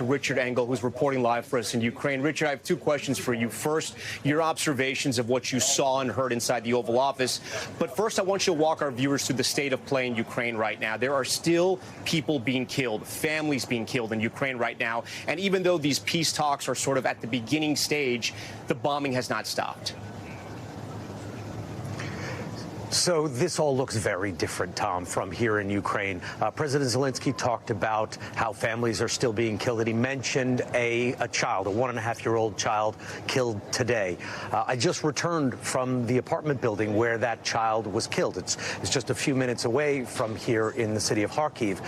Richard Engel, who's reporting live for us in Ukraine. Richard, I have two questions for you. First, your observations of what you saw and heard inside the Oval Office. But first, I want you to walk our viewers through the state of play in Ukraine right now. There are still people being killed, families being killed in Ukraine right now. And even though these peace talks are sort of at the beginning stage, the bombing has not stopped. So this all looks very different, Tom, from here in Ukraine. President Zelensky talked about how families are still being killed, and he mentioned a child, a 1.5-year-old child killed today. I just returned from the apartment building where that child was killed. It's just a few minutes away from here in the city of Kharkiv.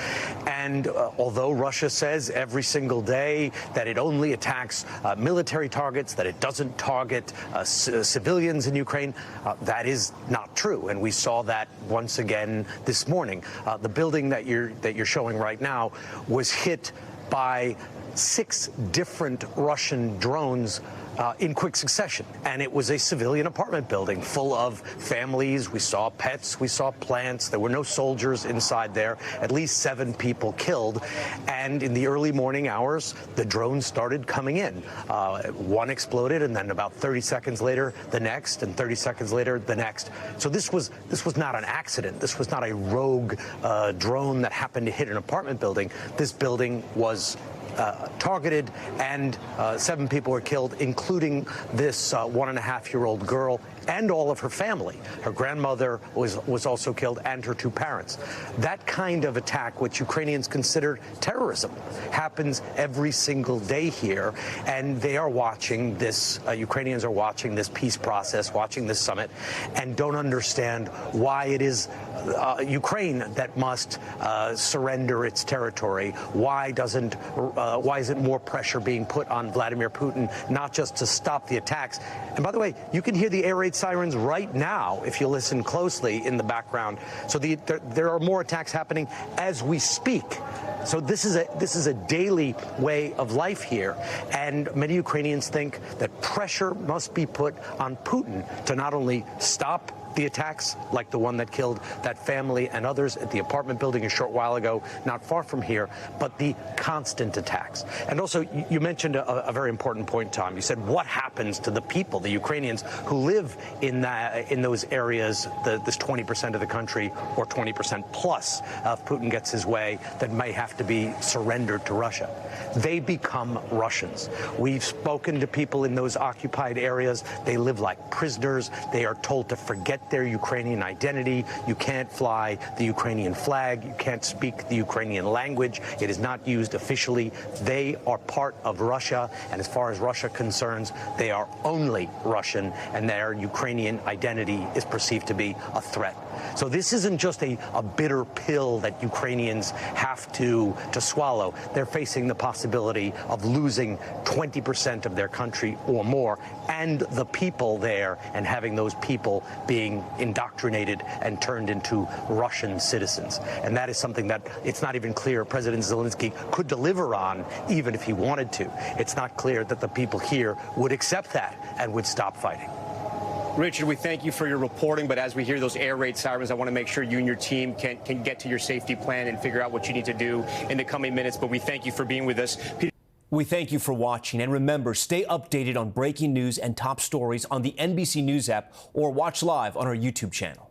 And although Russia says every single day that it only attacks military targets, that it doesn't target civilians in Ukraine, that is not true. And we saw that once again this morning. The building that you're showing right now was hit by 6 different Russian drones in quick succession. And it was a civilian apartment building full of families. We saw pets, we saw plants. There were no soldiers inside there. At least 7 people killed. And in the early morning hours, the drones started coming in. One exploded, and then about 30 seconds later, the next, and 30 seconds later, the next. So this was not an accident. This was not a rogue drone that happened to hit an apartment building. This building was targeted, and 7 people were killed, including this 1.5-year-old girl and all of her family. Her grandmother was also killed, and her 2 parents. That kind of attack, which Ukrainians consider terrorism, happens every single day here, and they are watching this, Ukrainians are watching this peace process, watching this summit, and don't understand why it is Ukraine that must surrender its territory. Why isn't more pressure being put on Vladimir Putin, not just to stop the attacks? And by the way, you can hear the air raid sirens right now if you listen closely in the background. So there are more attacks happening as we speak. So this is a daily way of life here, and many Ukrainians think that pressure must be put on Putin to not only stop the attacks like the one that killed that family and others at the apartment building a short while ago, not far from here, but the constant attacks. And also, you mentioned a very important point, Tom. You said, what happens to the people, the Ukrainians who live in those areas, this 20% of the country, or 20% plus, if Putin gets his way, that may have to be surrendered to Russia? They become Russians. We've spoken to people in those occupied areas. They live like prisoners. They are told to forget their Ukrainian identity. You can't fly the Ukrainian flag. You can't speak the Ukrainian language. It is not used officially. They are part of Russia, and as far as Russia concerns, they are only Russian, and their Ukrainian identity is perceived to be a threat. So this isn't just a bitter pill that Ukrainians have to swallow. They're facing the possibility of losing 20% of their country or more, and the people there, and having those people being indoctrinated and turned into Russian citizens. And that is something that it's not even clear President Zelensky could deliver on, even if he wanted to. It's not clear that the people here would accept that and would stop fighting. Richard, we thank you for your reporting, but as we hear those air raid sirens, I want to make sure you and your team can get to your safety plan and figure out what you need to do in the coming minutes. But we thank you for being with us. We thank you for watching, and remember, stay updated on breaking news and top stories on the NBC News app, or watch live on our YouTube channel.